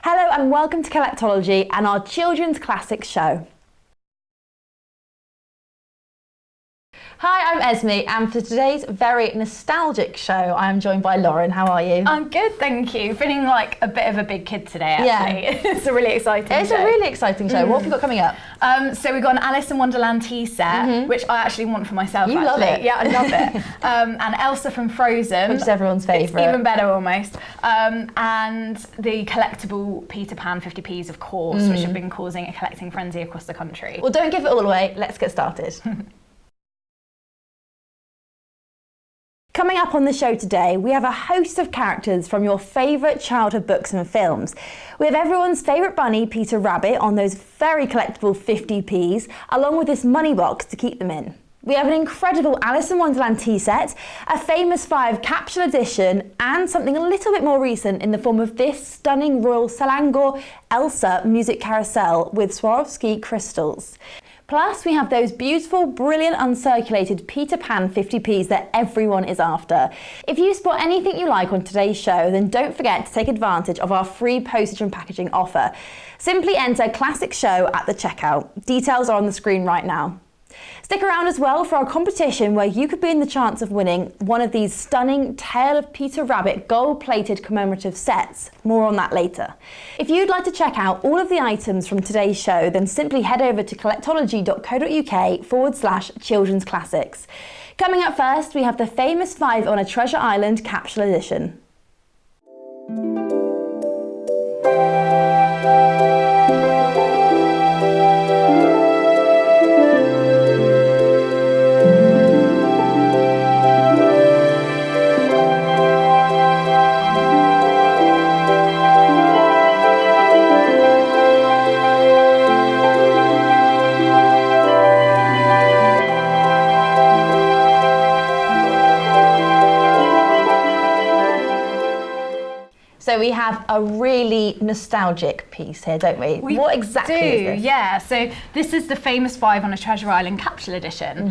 Hello and welcome to Collectology and our Children's Classics show. Hi, I'm Esme, and for today's very nostalgic show, I am joined by Lauren. How are you? I'm good, thank you. Feeling like a bit of a big kid today, actually. Yeah. It's a really exciting show. It's a really exciting show. What have you got coming up? So we've got an Alice in Wonderland tea set, which I actually want for myself, You love it. Yeah, I love it. And Elsa from Frozen. Which is everyone's favourite. Even better, almost. And the collectable Peter Pan 50p's, of course, which have been causing a collecting frenzy across the country. Well, don't give it all away. Let's get started. Coming up on the show today, we have a host of characters from your favourite childhood books and films. We have everyone's favourite bunny, Peter Rabbit, on those very collectible 50p's, along with this money box to keep them in. We have an incredible Alice in Wonderland tea set, a famous 5 capsule edition, and something a little bit more recent in the form of this stunning Royal Selangor Elsa music carousel with Swarovski crystals. Plus, we have those beautiful, brilliant, uncirculated Peter Pan 50p's that everyone is after. If you spot anything you like on today's show, then don't forget to take advantage of our free postage and packaging offer. Simply enter Classic Show at the checkout. Details are on the screen right now. Stick around as well for our competition where you could be in the chance of winning one of these stunning Tale of Peter Rabbit gold-plated commemorative sets. More on that later. If you'd like to check out all of the items from today's show, then simply head over to collectology.co.uk/children's classics. Coming up first, we have the famous 5 on a Treasure Island capsule edition. So we have a really nostalgic piece here, don't we? What exactly is this? Yeah, so this is the famous 5 on a Treasure Island capsule edition.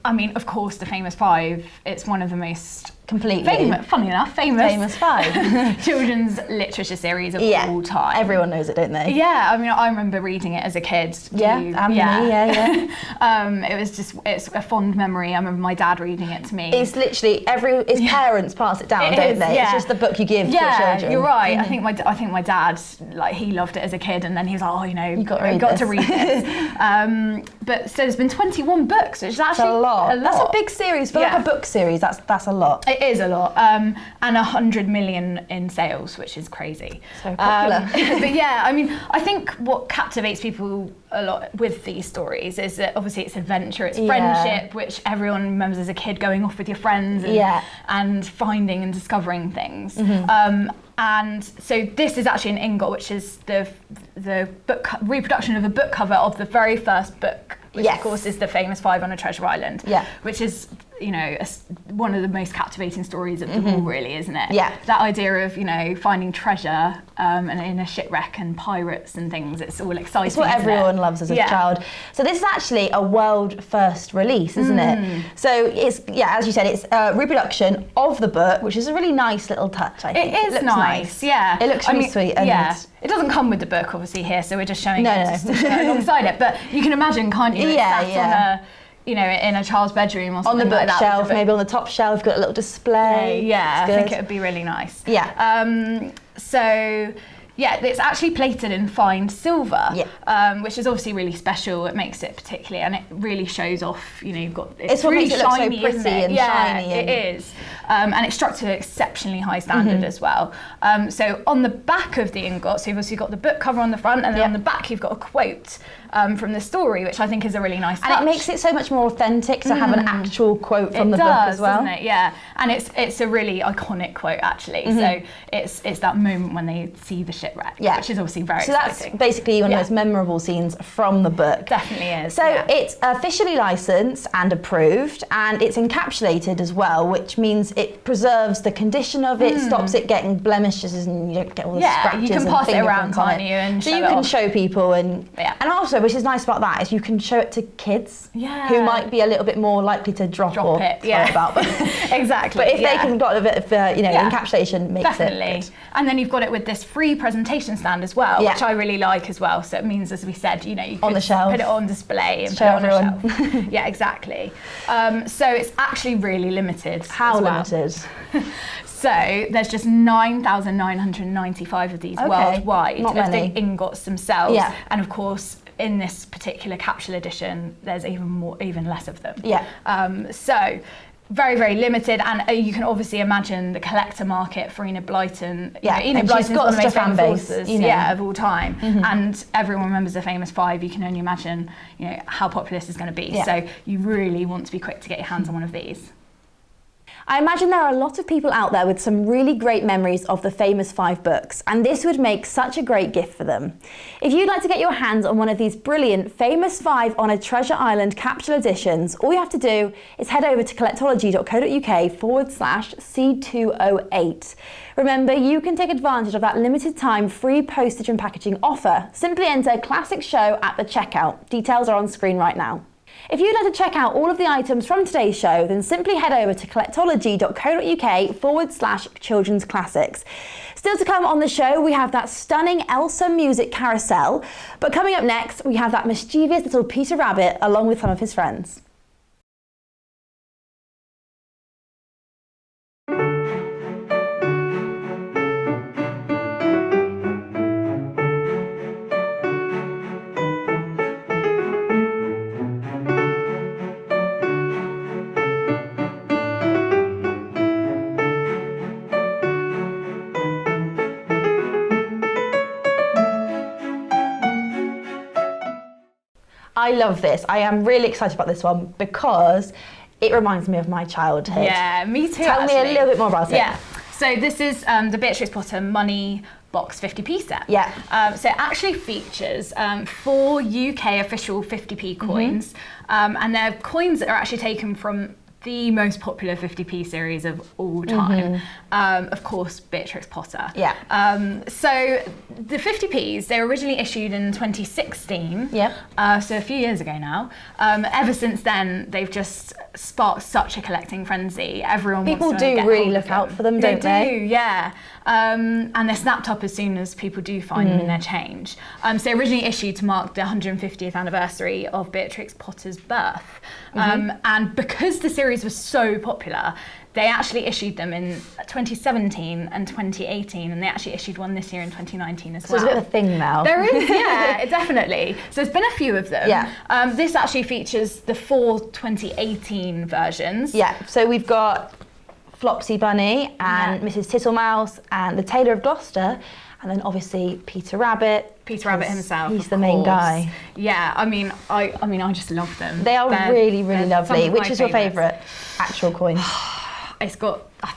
I mean, of course, the famous 5, it's one of the most famous 5 children's literature series of all time. Everyone knows it, don't they? Yeah, I mean, I remember reading it as a kid. Yeah. It's a fond memory. I remember my dad reading it to me. It's literally his parents pass it down, don't they? Yeah. It's just the book you give to your children. You're right. I think my dad, like, he loved it as a kid, and then he was like, oh, you know, you got to read this. But so there's been 21 books, which is actually a lot. That's a big series for like a book series. That's a lot. It is a lot, and 100 million in sales, which is crazy. So popular. But yeah, I mean, I think what captivates people a lot with these stories is that obviously it's adventure, it's friendship, which everyone remembers as a kid, going off with your friends and finding and discovering things. And so this is actually an ingot, which is the book reproduction of the book cover of the very first book, which of course is the famous 5 on a Treasure Island, which is, you know, one of the most captivating stories of them all, really, isn't it? Yeah. That idea of, you know, finding treasure and in a shipwreck and pirates and things, it's all exciting. It's what everyone loves as a child. So this is actually a world first release, isn't it? So it's, as you said, it's a reproduction of the book, which is a really nice little touch, I think. It is nice, yeah. It looks really sweet. And it doesn't come with the book, obviously, here, so we're just showing it just to show it alongside it. But you can imagine, can't you? On a, you know, in a child's bedroom or something on the like that. Bookshelf, maybe on the top shelf, got a little display. Yeah, I think it would be really nice. Yeah. So, yeah, it's actually plated in fine silver, which is obviously really special. It makes it particularly, and it really shows off, you know, you've got, it's what really makes it look shiny, so pretty and shiny. It is. And it's struck to an exceptionally high standard as well. So on the back of the ingot, so you've obviously got the book cover on the front, and then on the back you've got a quote from the story, which I think is a really nice touch. And it makes it so much more authentic to have an actual quote from the book as well. Doesn't it? Yeah, and it's a really iconic quote, actually. So it's that moment when they see the shipwreck, which is obviously very exciting. So that's basically one of those memorable scenes from the book. Definitely is. So it's officially licensed and approved, and it's encapsulated as well, which means it preserves the condition of it, stops it getting blemishes, and you don't get all the scratches. You can pass it around, can't you? And so you can show people, and also, which is nice about that, is you can show it to kids who might be a little bit more likely to drop or it. About. Exactly. But if they can got a bit of encapsulation, makes it good. And then you've got it with this free presentation stand as well, which I really like as well. So it means, as we said, you can on the shelf, put it on display and show put it on everyone. a shelf. Yeah, exactly. So it's actually really limited. How as well. limited? So there's just 9,995 of these worldwide Not of many. the ingots themselves. Yeah. And of course, in this particular capsule edition, there's even less of them. Yeah. So very, very limited, and you can obviously imagine the collector market for Enid Blyton. Yeah, Enid Blyton's one of the most famous authors, you know. of all time, and everyone remembers the famous five. You can only imagine, how popular this is going to be. Yeah. So you really want to be quick to get your hands on one of these. I imagine there are a lot of people out there with some really great memories of the famous 5 books, and this would make such a great gift for them. If you'd like to get your hands on one of these brilliant famous 5 on a Treasure Island capsule editions, all you have to do is head over to collectology.co.uk/C208. Remember, you can take advantage of that limited time free postage and packaging offer. Simply enter Classic Show at the checkout. Details are on screen right now. If you'd like to check out all of the items from today's show, then simply head over to collectology.co.uk/childrensclassics. Still to come on the show, we have that stunning Elsa music carousel, but coming up next, we have that mischievous little Peter Rabbit along with some of his friends. I love this. I am really excited about this one because it reminds me of my childhood. Yeah, me too. Tell me a little bit more about it. Yeah. So this is the Beatrix Potter Money Box 50p set. Yeah. So it actually features 4 UK official 50p coins, and they're coins that are actually taken from the most popular 50p series of all time. Of course, Beatrix Potter. Yeah. So the 50p's, they were originally issued in 2016. Yeah. So a few years ago now. Ever since then, they've just sparked such a collecting frenzy. Everyone People wants to do get really hold look of out them. for them, don't they? They do, yeah. And they're snapped up as soon as people do find them in their change. So originally issued to mark the 150th anniversary of Beatrix Potter's birth. And because the series was so popular, they actually issued them in 2017 and 2018, and they actually issued one this year in 2019 as well. So it's a bit of a thing now. There is, yeah, definitely. So there's been a few of them. Yeah. This actually features the 4 2018 versions. Yeah, so we've got Flopsy Bunny and Mrs. Tittlemouse and the Tailor of Gloucester, and then obviously Peter Rabbit. Peter Rabbit himself. He's the main guy. Yeah, I mean, I just love them. They're really, really lovely. Which is your favourite? favourite actual coin? I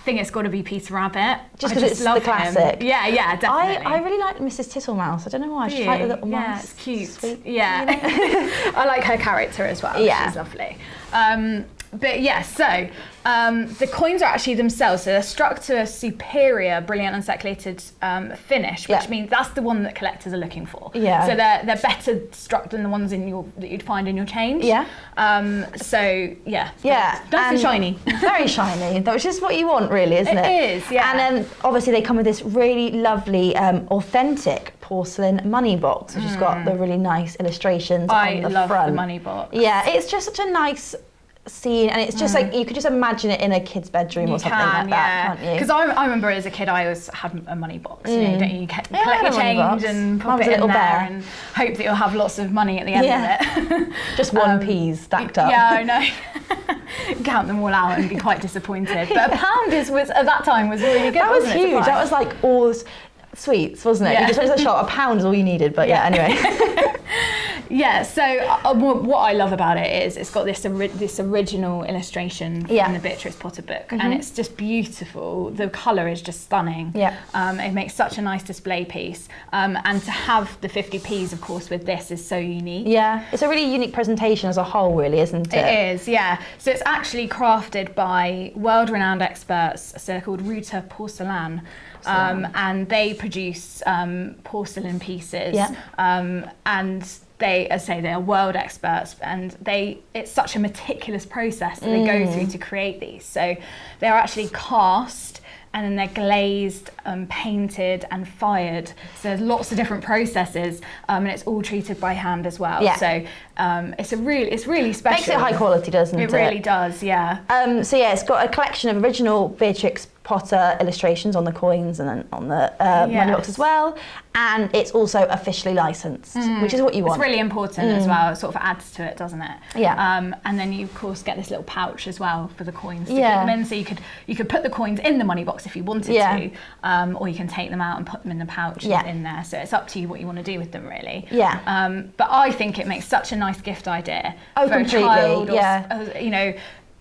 think it's got to be Peter Rabbit. Just because it's the classic. Yeah, definitely. I really like Mrs. Tittlemouse. I don't know why. I just like the little mouse. Yeah, it's cute. Sweet, yeah. I like her character as well. Yeah. She's lovely. But yeah, so the coins are actually themselves, so they're struck to a superior brilliant unseculated finish, which means that's the one that collectors are looking for. Yeah. So they're better struck than the ones that you'd find in your change. Yeah. So yeah. Yeah. Nice and shiny. Very shiny, which is what you want, really, isn't it? It is, yeah. And then obviously they come with this really lovely, authentic porcelain money box, which has got the really nice illustrations on the front. I love the money box. Yeah, it's just such a nice scene, and it's just like you could just imagine it in a kid's bedroom or something like that, can't you? Because I remember as a kid, I always had a money box. You know, don't you collect your money change box. and pop Mine was it a in little there bear. and hope that you'll have lots of money at the end of it. Just 1p's stacked up. Yeah, I know. Count them all out and be quite disappointed. But £1 was at that time was really good. That was wasn't it, huge. to buy? That was like all sweets, wasn't it? Yeah. You just went to the shop. £1 is all you needed. But yeah anyway. Yeah, so what I love about it is it's got this original illustration from the Beatrix Potter book, and it's just beautiful. The colour is just stunning. Yeah. It makes such a nice display piece, and to have the 50p's, of course, with this is so unique. Yeah, it's a really unique presentation as a whole, really, isn't it? It is, yeah. So it's actually crafted by world-renowned experts, so they're called Ruta Porcelain. And they produce porcelain pieces, and they, as I say, they are world experts, and it's such a meticulous process that they go through to create these. So they're actually cast and then they're glazed, painted and fired. So there's lots of different processes, and it's all treated by hand as well. Yeah. So it's really special. Makes it high quality, doesn't it? It really does, yeah. So yeah, it's got a collection of original Beatrix Potter illustrations on the coins and then on the money box as well, and it's also officially licensed, which is what you want. It's really important as well. It sort of adds to it, doesn't it? Yeah. And then you of course get this little pouch as well for the coins to keep them in. So you could put the coins in the money box if you wanted to, or you can take them out and put them in the pouch in there. So it's up to you what you want to do with them, really. Yeah. But I think it makes such a nice gift idea for completely. A child, or, you know,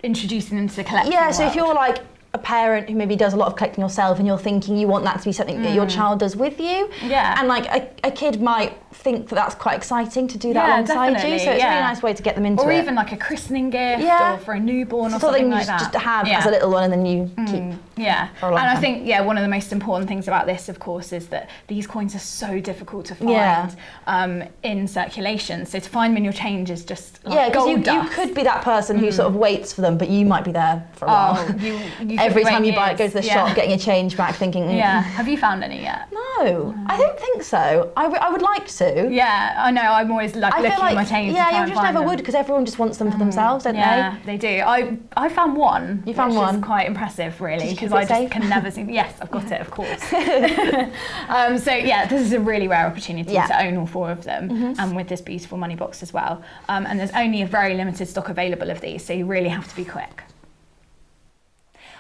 introducing them to the collecting Yeah. So world. if you're like a parent who maybe does a lot of collecting yourself and you're thinking you want that to be something that your child does with you, and like a kid might think that that's quite exciting to do that alongside you, so it's a really nice way to get them into it. Or even like a christening gift, or for a newborn or something like that. Just to have as a little one and then you keep. Yeah, and I think one of the most important things about this, of course, is that these coins are so difficult to find in circulation. So to find them in your change is just like gold dust. You could be that person who sort of waits for them, but you might be there for a while. You Every time you go to the shop, getting a change back, thinking. Have you found any yet? No, I don't think so. I would like to. Yeah, I know. I'm always looking at my change. Yeah, you just never would, because everyone just wants them for themselves, don't they? Yeah, they do. I found one. You found one? Which is quite impressive, really, because I just can never see. Yes, I've got it, of course. So yeah, this is a really rare opportunity to own all 4 of them, and with this beautiful money box as well. And there's only a very limited stock available of these, so you really have to be quick.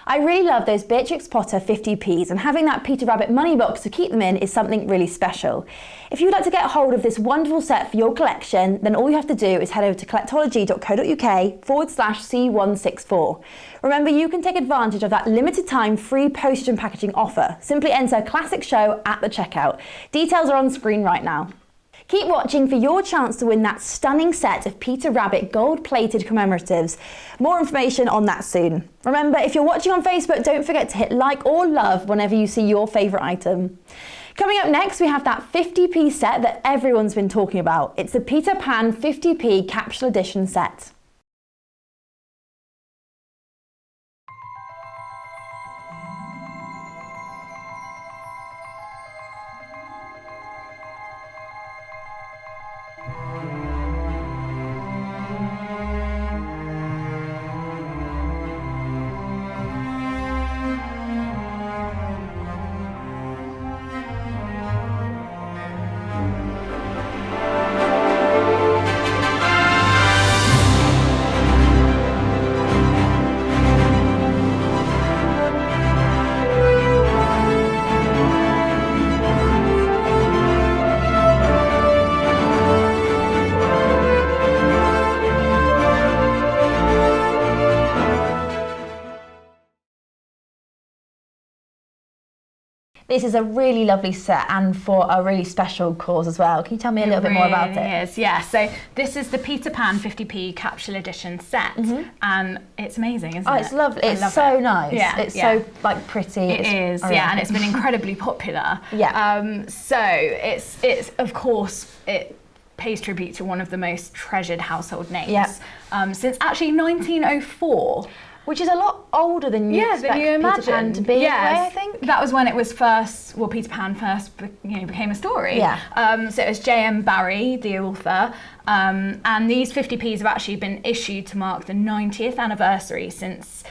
I really love those Beatrix Potter 50p's, and having that Peter Rabbit money box to keep them in is something really special. If you would like to get hold of this wonderful set for your collection, then all you have to do is head over to collectology.co.uk/C164. Remember, you can take advantage of that limited time free postage and packaging offer. Simply enter Classic Show at the checkout. Details are on screen right now. Keep watching for your chance to win that stunning set of Peter Rabbit gold-plated commemoratives. More information on that soon. Remember, if you're watching on Facebook, don't forget to hit like or love whenever you see your favourite item. Coming up next, we have that 50p set that everyone's been talking about. It's the Peter Pan 50p capsule edition set. This is a really lovely set, and for a really special cause as well. Can you tell me a little bit more about it? It is, yeah. So this is the Peter Pan 50p capsule edition set, and it's amazing, isn't it? Oh, it's lovely. It's so nice. Yeah, it's so like pretty. It is, and it's been incredibly popular. So it's of course it pays tribute to one of the most treasured household names since actually 1904. Which is a lot older than you expect Peter Pan to be, in a way, I think. That was when it was first, Peter Pan first became a story. So it was J.M. Barrie, the author, and these 50p's have actually been issued to mark the 90th anniversary since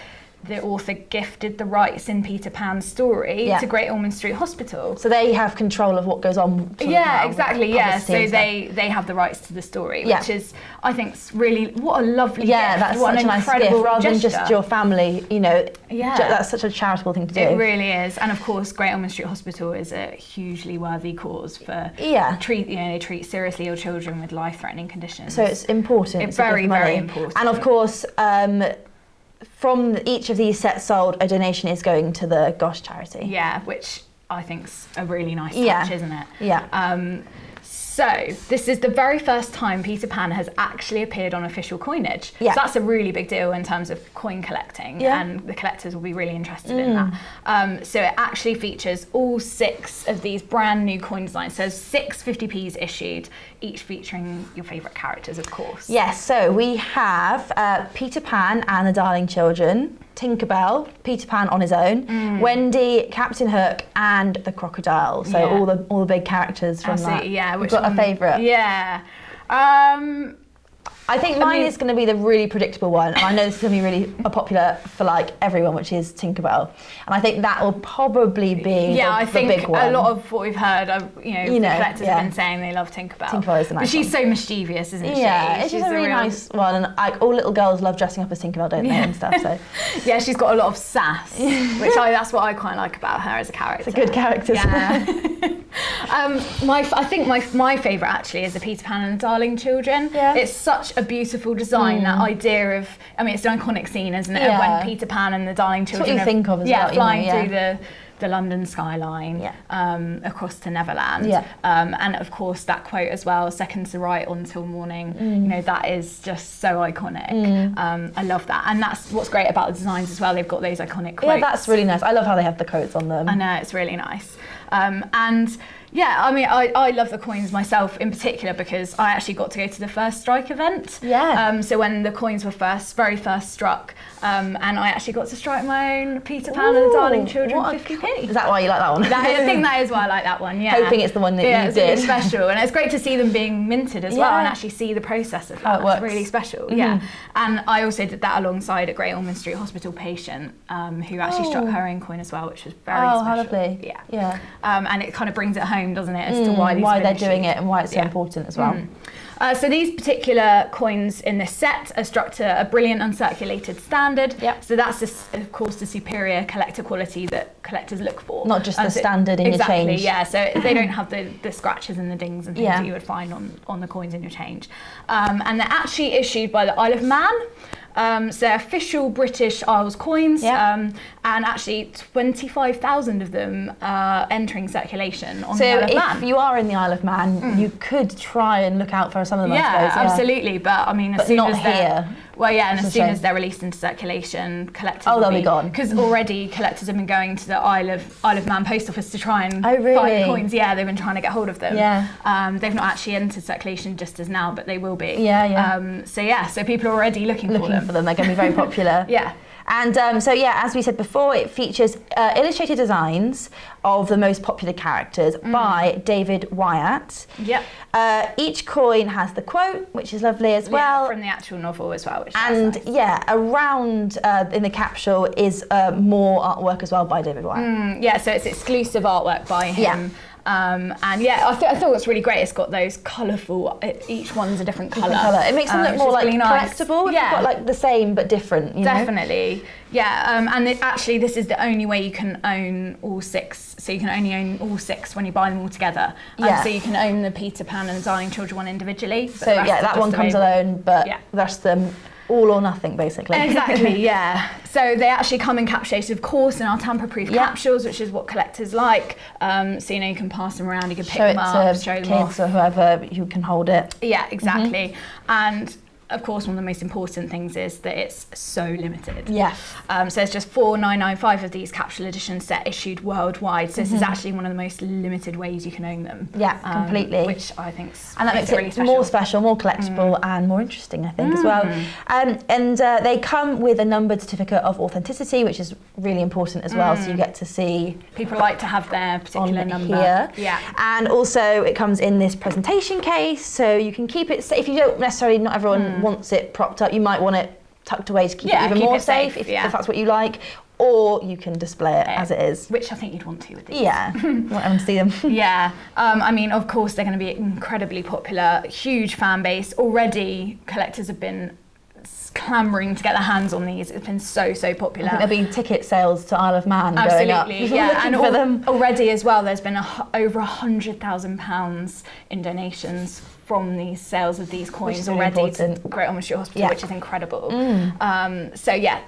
the author gifted the rights in Peter Pan's story to Great Ormond Street Hospital. So they have control of what goes on. Exactly. So they have the rights to the story, which is, I think, really what a lovely gift. That's such a nice gift, rather than just your family. That's such a charitable thing to do. It really is, and of course, Great Ormond Street Hospital is a hugely worthy cause for they treat seriously ill children with life-threatening conditions. So it's important. It's very, very important. And of course, from each of these sets sold, a donation is going to the GOSH charity. Yeah, which I think's a really nice touch, isn't it? So this is the very first time Peter Pan has actually appeared on official coinage. Yeah. So that's a really big deal in terms of coin collecting, and the collectors will be really interested in that. So it actually features all 6 of these brand new coin designs. So 6 50p's issued, each featuring your favourite characters, of course. Yes, so we have Peter Pan and the Darling Children, Tinkerbell, Peter Pan on his own, Wendy, Captain Hook, and the Crocodile. So all the big characters from that. Yeah, which got a favourite? Yeah. I think mine is going to be the really predictable one, and I know this is going to be really popular for like everyone, which is Tinkerbell. And I think that will probably be the big one. A lot of what we've heard, the collectors have been saying they love Tinkerbell. Tinkerbell is the nice But she's one. so mischievous, isn't she? Yeah, she's a really nice one, and like all little girls love dressing up as Tinkerbell, don't they, and stuff. So yeah, she's got a lot of sass, which that's what I quite like about her as a character. It's a good character. Yeah. I think my favourite actually is the Peter Pan and the Darling Children. Yeah. It's such a beautiful design. That idea of, it's an iconic scene, isn't it? Of when Peter Pan and the Darling Children. That's what you think of as well. Flying through the London skyline across to Neverland. And of course that quote as well, seconds to right until morning. That is just so iconic. I love that. And that's what's great about the designs as well. They've got those iconic quotes. Yeah, that's really nice. I love how they have the quotes on them. I know, it's really nice. I love the coins myself in particular because I actually got to go to the first strike event. Yeah. So when the coins were very first struck, and I actually got to strike my own Peter Pan and the Darling Children 50p. Is that why you like that one? I think that is why I like that one, yeah. Hoping it's the one that you did. It's special, and it's great to see them being minted as well and actually see the process of that. It's really special, yeah. And I also did that alongside a Great Ormond Street Hospital patient who actually struck her own coin as well, which was very special. How lovely. Yeah. And it kind of brings it home, doesn't it, as to why they're doing it and why it's so important as well. So these particular coins in this set are struck to a brilliant uncirculated standard. So that's, of course, the superior collector quality that collectors look for. Not just the standard in your change. Exactly, yeah. So they don't have the scratches and the dings and things that you would find on the coins in your change. And they're actually issued by the Isle of Man. So they're official British Isles coins, and actually 25,000 of them are entering circulation on the Isle of Man. So if you are in the Isle of Man, you could try and look out for some of them, I suppose. Absolutely. But as soon as here. As soon as they're released into circulation, collectors they'll be gone. Because already collectors have been going to the Isle of Man post office to try and find coins. Yeah, they've been trying to get hold of them. Yeah. They've not actually entered circulation just as now, but they will be. So people are already looking for them. They're going to be very popular. And as we said before, it features illustrated designs of the most popular characters by David Wyatt. Each coin has the quote, which is lovely as well. From the actual novel as well, which and is nice. Around in the capsule is more artwork as well by David Wyatt. So it's exclusive artwork by him. I thought what's really great. It's got those colourful. Each one's a different colour. It makes them look more like really nice. collectible. You've got like the same but different. Definitely. And actually, this is the only way you can own all 6. So you can only own all 6 when you buy them all together. So you can own the Peter Pan and the Darling Children one individually. So that one comes alone, but the rest of them. All or nothing, basically. Exactly, So they actually come encapsulated, of course, in our tamper-proof capsules, which is what collectors like. So, you can pass them around, you can pick them up, show them off. Kids or whoever who can hold it. Yeah, exactly. And of course, one of the most important things is that it's so limited. So there's just 4,995 of these capsule edition set issued worldwide. So this is actually one of the most limited ways you can own them. Completely. Which I think makes it really special. More special, more collectible, and more interesting, I think, as well. They come with a numbered certificate of authenticity, which is really important as well. So you get to see. People like to have their particular number here. And also, it comes in this presentation case, so you can keep it safe. If you don't necessarily, not everyone wants it propped up, you might want it tucked away to keep it even more safe if that's what you like, or you can display it as it is. Which I think you'd want to with these. Want everyone to see them. Of course they're going to be incredibly popular, huge fan base. Already collectors have been clamouring to get their hands on these. It's been so popular. I think there'll be ticket sales to Isle of Man going up. And already as well there's been over £100,000 in donations from these sales of these coins already to Great Ormond Street Hospital, which is incredible.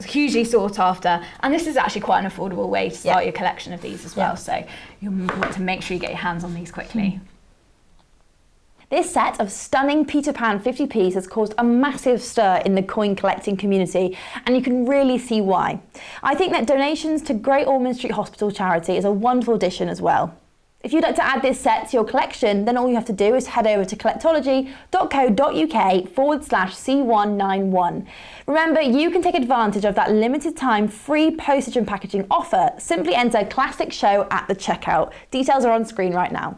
Hugely sought after, and this is actually quite an affordable way to start your collection of these as well. So you want to make sure you get your hands on these quickly. This set of stunning Peter Pan 50p's has caused a massive stir in the coin collecting community, and you can really see why. I think that donations to Great Ormond Street Hospital charity is a wonderful addition as well. If you'd like to add this set to your collection, then all you have to do is head over to collectology.co.uk/C191. Remember, you can take advantage of that limited time free postage and packaging offer. Simply enter Classic Show at the checkout. Details are on screen right now.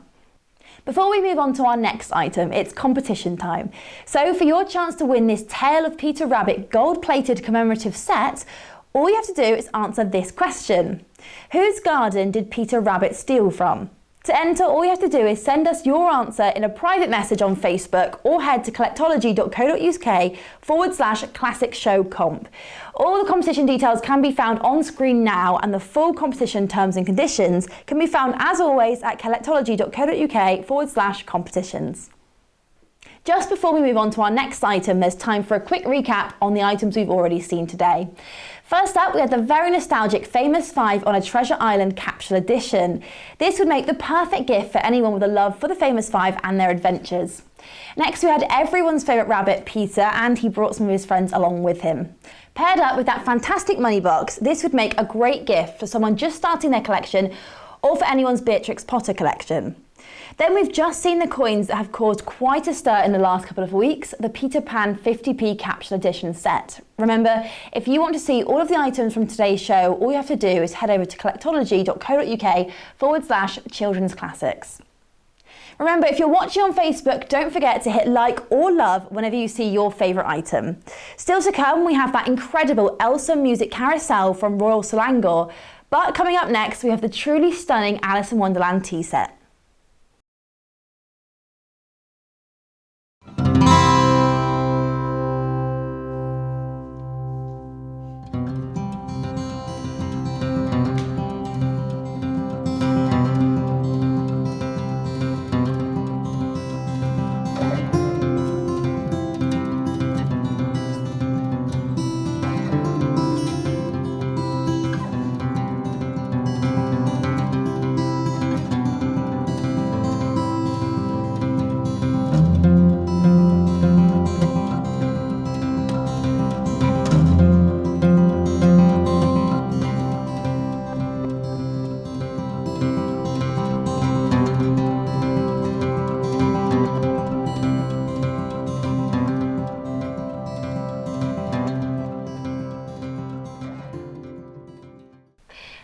Before we move on to our next item, it's competition time. So for your chance to win this Tale of Peter Rabbit gold-plated commemorative set, all you have to do is answer this question. Whose garden did Peter Rabbit steal from? To enter, all you have to do is send us your answer in a private message on Facebook or head to collectology.co.uk/classic-show-comp. All the competition details can be found on screen now, and the full competition terms and conditions can be found, as always, at collectology.co.uk/competitions. Just before we move on to our next item, there's time for a quick recap on the items we've already seen today. First up, we had the very nostalgic Famous 5 on a Treasure Island capsule edition. This would make the perfect gift for anyone with a love for the Famous 5 and their adventures. Next, we had everyone's favourite rabbit, Peter, and he brought some of his friends along with him. Paired up with that fantastic money box, this would make a great gift for someone just starting their collection or for anyone's Beatrix Potter collection. Then we've just seen the coins that have caused quite a stir in the last couple of weeks, the Peter Pan 50p capsule edition set. Remember, if you want to see all of the items from today's show, all you have to do is head over to collectology.co.uk/childrensclassics. Remember, if you're watching on Facebook, don't forget to hit like or love whenever you see your favourite item. Still to come, we have that incredible Elsa music carousel from Royal Selangor, but coming up next, we have the truly stunning Alice in Wonderland tea set.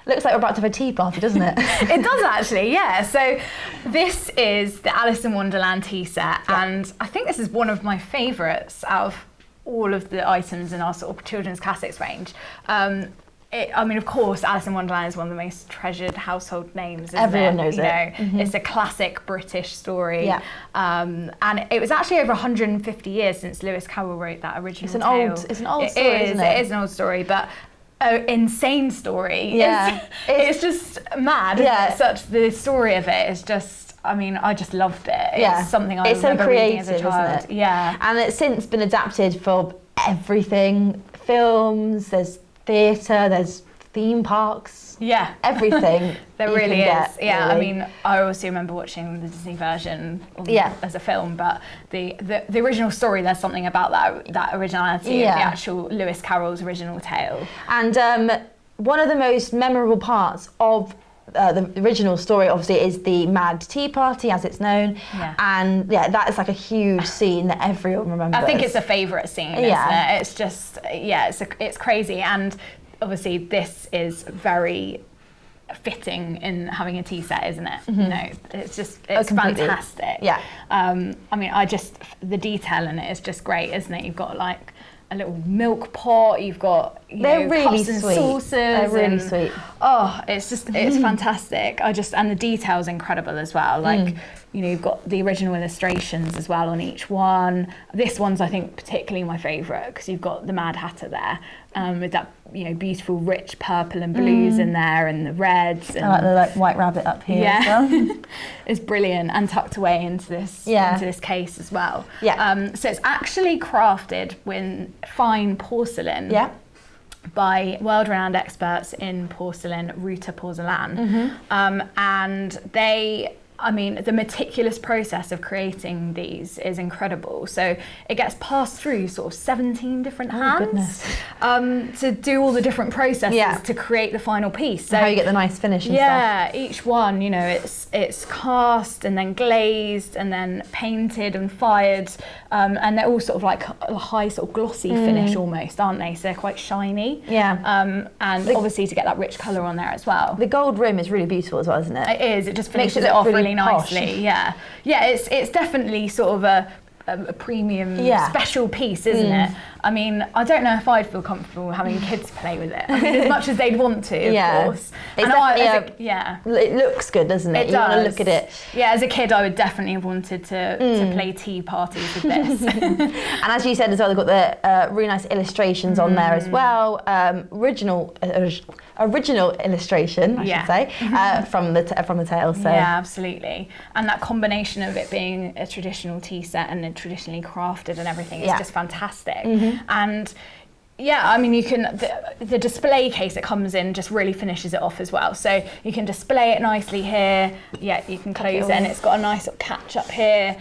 Looks like we're about to have a tea party, doesn't it? It does actually, yeah. So this is the Alice in Wonderland tea set, and I think this is one of my favourites out of all of the items in our sort of children's classics range. I mean, of course, Alice in Wonderland is one of the most treasured household names, isn't Everyone it? knows you it. know, Mm-hmm. It's a classic British story. Yeah. And it was actually over 150 years since Lewis Carroll wrote that original tale. It's an old story, isn't it? It is an old story, but an insane story. Yeah. It's just mad. Yeah. The story of it is just, I mean, I just loved it. Yeah. It's something I It's so remember reading as a creative, child. isn't it? Yeah. And it's since been adapted for everything. Films, there's theatre, there's theme parks. Yeah. Everything. There you really can is. get, Yeah, really. I mean, I also remember watching the Disney version Yeah. as a film, but the original story, there's something about that originality of the actual Lewis Carroll's original tale. And one of the most memorable parts of the original story, obviously, is the Mad Tea Party, as it's known. Yeah. And yeah, that is like a huge scene that everyone remembers. I think it's a favourite scene, isn't it? It's just, it's crazy. And obviously this is very fitting in having a tea set, isn't it? Mm-hmm. You know, it's fantastic. Yeah. I mean, the detail in it is just great, isn't it? You've got like a little milk pot, you've got They're really cups and sweet. saucers. They're really sweet. Oh, it's fantastic. And the detail's incredible as well. Like, you know, you've got the original illustrations as well on each one. This one's, I think, particularly my favourite because you've got the Mad Hatter there with that, you know, beautiful rich purple and blues in there and the reds. And I like the white rabbit up here as well. It's brilliant and tucked away into this case as well. Yeah. So it's actually crafted with fine porcelain. Yeah. By world-renowned experts in porcelain, Ruta Porzellan. And they I mean, the meticulous process of creating these is incredible. So it gets passed through sort of 17 different hands to do all the different processes to create the final piece. So how you get the nice finish and stuff. Yeah, each one, you know, it's cast and then glazed and then painted and fired, and they're all sort of like a high sort of glossy finish almost, aren't they? So they're quite shiny. Yeah. And obviously to get that rich colour on there as well. The gold rim is really beautiful as well, isn't it? It is. It just finishes it off really nicely. Yeah, it's definitely sort of a premium special piece, isn't it? I mean, I don't know if I'd feel comfortable having kids play with it. I mean, as much as they'd want to, of course. It's it looks good, doesn't it? You want to look at it. Yeah, as a kid, I would definitely have wanted to play tea parties with this. And as you said as well, they've got the really nice illustrations on there as well. Original illustration, I should say, from the tale. So. Yeah, absolutely. And that combination of it being a traditional tea set and traditionally crafted and everything is just fantastic. And yeah, I mean, you can, the display case it comes in just really finishes it off as well. So you can display it nicely here. Yeah, you can close it and it's got a nice sort of catch up here.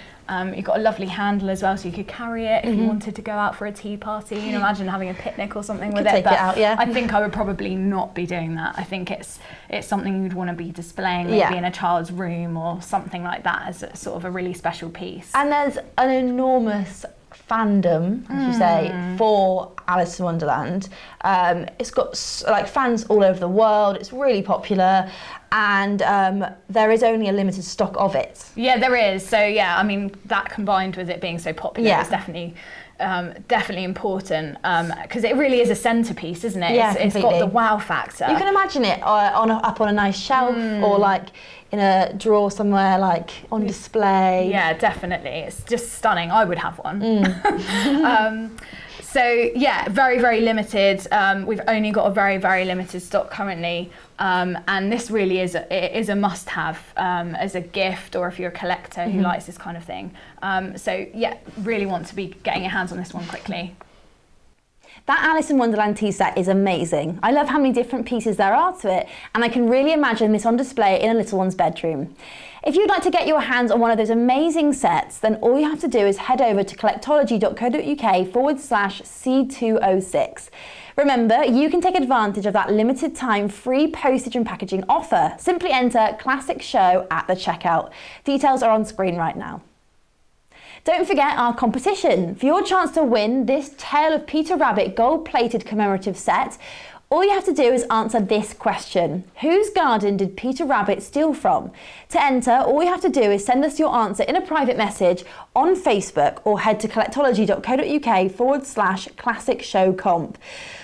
You've got a lovely handle as well, so you could carry it if you wanted to go out for a tea party. You know, imagine having a picnic or something with it. Take it out, I think I would probably not be doing that. I think it's something you'd want to be displaying maybe in a child's room or something like that as a, sort of a really special piece. And there's an enormous fandom, as you say, for Alice in Wonderland. It's got like fans all over the world. It's really popular, and there is only a limited stock of it. Yeah, there is. So yeah, I mean, that combined with it being so popular is definitely important, because it really is a centerpiece, isn't it? Yeah, it's got the wow factor. You can imagine it up on a nice shelf or like in a drawer somewhere, like on display. Yeah, definitely. It's just stunning. I would have one. So yeah, very, very limited. We've only got a very, very limited stock currently. And this really is a must-have as a gift, or if you're a collector who likes this kind of thing. So yeah, really want to be getting your hands on this one quickly. That Alice in Wonderland tea set is amazing. I love how many different pieces there are to it, and I can really imagine this on display in a little one's bedroom. If you'd like to get your hands on one of those amazing sets, then all you have to do is head over to collectology.co.uk/C206. Remember, you can take advantage of that limited time free postage and packaging offer. Simply enter Classic Show at the checkout. Details are on screen right now. Don't forget our competition. For your chance to win this Tale of Peter Rabbit gold-plated commemorative set, all you have to do is answer this question. Whose garden did Peter Rabbit steal from? To enter, all you have to do is send us your answer in a private message on Facebook or head to collectology.co.uk/classic-show-comp.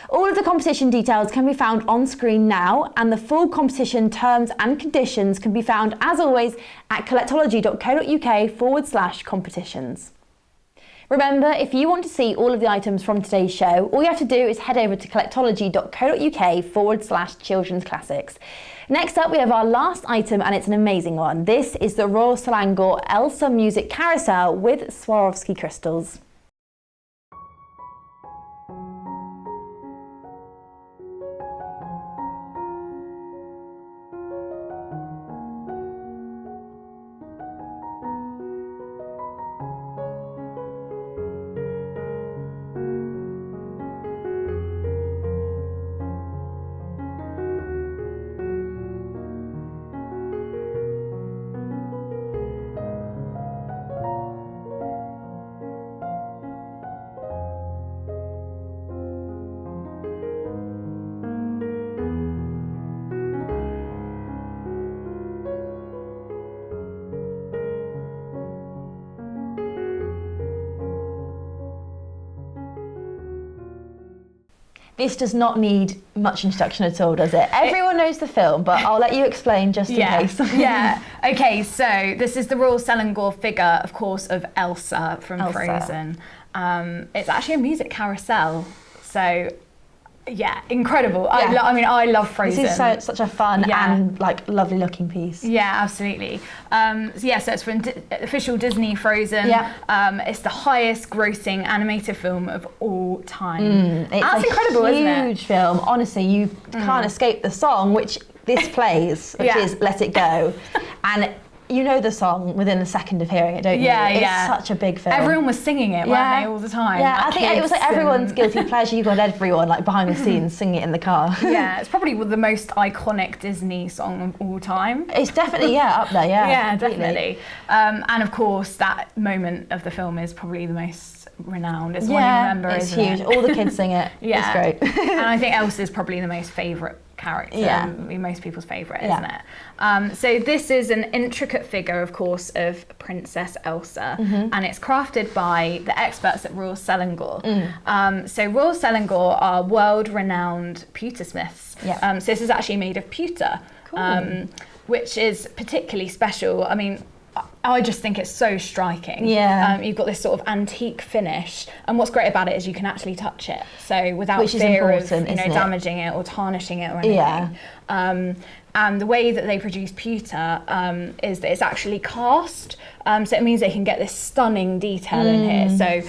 All of the competition details can be found on screen now, and the full competition terms and conditions can be found, as always, at collectology.co.uk/competitions. Remember, if you want to see all of the items from today's show, all you have to do is head over to collectology.co.uk/childrensclassics. Next up, we have our last item, and it's an amazing one. This is the Royal Selangor Elsa Music Carousel with Swarovski crystals. This does not need much introduction at all, does it? Everyone knows the film, but I'll let you explain just in case. Yeah. Okay, so this is the Royal Selangor figure, of course, of Elsa from Frozen. It's actually a music carousel, so yeah, incredible. Yeah. I love Frozen. This is such a fun and like lovely looking piece. Yeah, absolutely. So it's from official Disney Frozen. Yeah. It's the highest grossing animated film of all time. That's incredible, isn't it? Huge film. Honestly, you can't escape the song which this plays, which is Let It Go. And you know the song within a second of hearing it, don't you? It's such a big film. Everyone was singing it, weren't they, all the time? Yeah, I think it was like everyone's guilty pleasure. You got everyone like behind the scenes singing it in the car. Yeah, it's probably the most iconic Disney song of all time. It's definitely, up there, Yeah, definitely. And of course, that moment of the film is probably the most renowned. It's one you remember, it's huge. All the kids sing it. It's great. And I think Elsa is probably the most favourite character, most people's favourite, isn't it? So this is an intricate figure, of course, of Princess Elsa, and it's crafted by the experts at Royal Selangor. So Royal Selangor are world-renowned pewtersmiths. So this is actually made of pewter, which is particularly special. I mean, I just think it's so striking. You've got this sort of antique finish, and what's great about it is you can actually touch it, so without fear of damaging it or tarnishing it or anything. And the way that they produce pewter is that it's actually cast, so it means they can get this stunning detail in here. So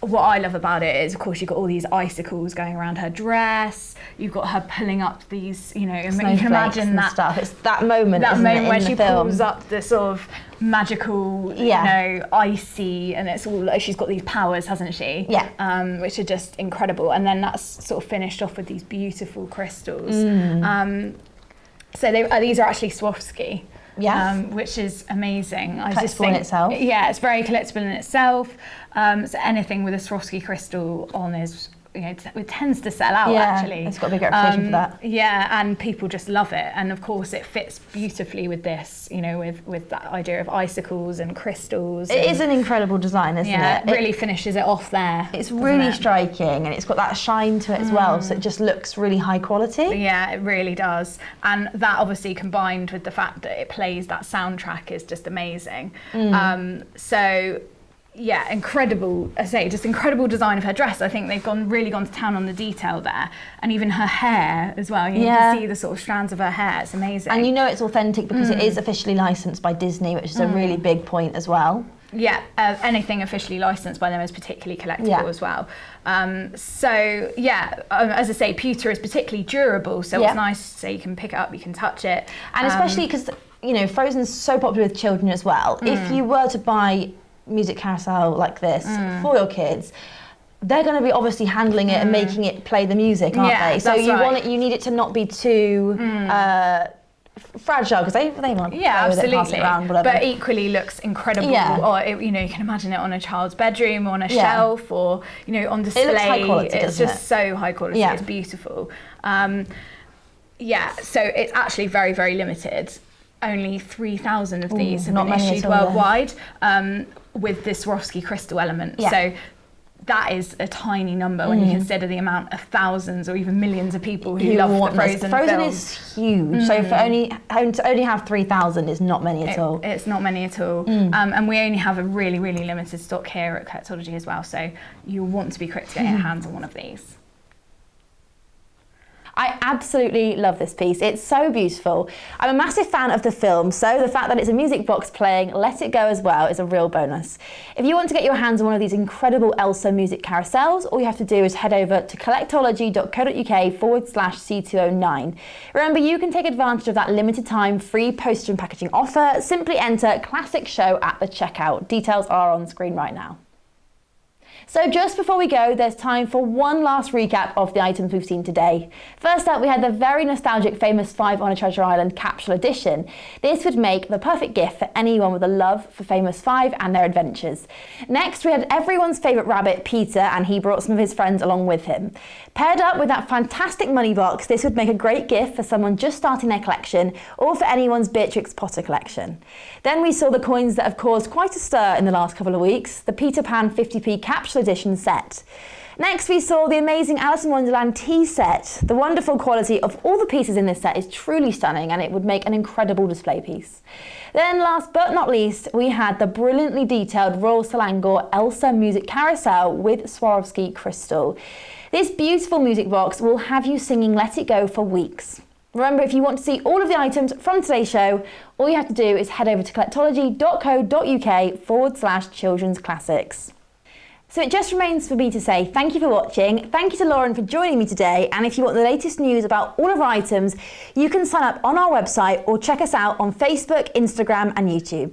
what I love about it is, of course, you've got all these icicles going around her dress. You've got her pulling up these, you can imagine that stuff. It's that moment. That moment where she pulls up the sort of magical, icy, and it's all like she's got these powers, hasn't she? Which are just incredible. And then that's sort of finished off with these beautiful crystals. So these are actually Swarovski. Which is amazing. I just think in itself. Yeah, it's very collectible in itself. So anything with a Swarovski crystal on is, it tends to sell out actually. It's got a big reputation for that. Yeah, and people just love it. And of course it fits beautifully with this, with that idea of icicles and crystals. It is an incredible design, isn't it? It really finishes it off there. It's really striking, and it's got that shine to it as well, so it just looks really high quality. Yeah, it really does. And that obviously combined with the fact that it plays that soundtrack is just amazing. Incredible, I say, just incredible design of her dress. I think they've really gone to town on the detail there, and even her hair as well. You can see the sort of strands of her hair. It's amazing. And it's authentic because it is officially licensed by Disney, which is a really big point as well. Anything officially licensed by them is particularly collectible as well. As I say, pewter is particularly durable, so it's nice to say you can pick it up, you can touch it. And especially because, Frozen's so popular with children as well. If you were to buy music carousel like this for your kids, they're going to be obviously handling it and making it play the music, aren't they? So you need it to not be too fragile, because they want to play with it, pass it around, whatever. But equally looks incredible. Or you can imagine it on a child's bedroom, or on a shelf, or on display. It looks high quality. It's just so high quality. It's beautiful. So it's actually very, very limited. Only 3,000 of these have been issued worldwide, with this Swarovski crystal element. So that is a tiny number when you consider the amount of thousands or even millions of people who love the Frozen film. Frozen is huge, so to only have 3,000 is not many at all. It's not many at all. And we only have a really, really limited stock here at Collectology as well, so you want to be quick to get your hands on one of these. I absolutely love this piece. It's so beautiful. I'm a massive fan of the film, so the fact that it's a music box playing Let It Go as well is a real bonus. If you want to get your hands on one of these incredible Elsa music carousels, all you have to do is head over to collectology.co.uk/C209. Remember, you can take advantage of that limited time free postage and packaging offer. Simply enter Classic Show at the checkout. Details are on screen right now. So just before we go, there's time for one last recap of the items we've seen today. First up, we had the very nostalgic Famous 5 on a Treasure Island capsule edition. This would make the perfect gift for anyone with a love for Famous 5 and their adventures. Next, we had everyone's favourite rabbit, Peter, and he brought some of his friends along with him. Paired up with that fantastic money box, this would make a great gift for someone just starting their collection, or for anyone's Beatrix Potter collection. Then we saw the coins that have caused quite a stir in the last couple of weeks, the Peter Pan 50p capsule edition set. Next, we saw the amazing Alice in Wonderland tea set. The wonderful quality of all the pieces in this set is truly stunning, and it would make an incredible display piece. Then last but not least, we had the brilliantly detailed Royal Selangor Elsa music carousel with Swarovski crystal. This beautiful music box will have you singing Let It Go for weeks. Remember, if you want to see all of the items from today's show, all you have to do is head over to collectology.co.uk/childrensclassics. So it just remains for me to say thank you for watching, thank you to Lauren for joining me today, and if you want the latest news about all of our items, you can sign up on our website or check us out on Facebook, Instagram and YouTube.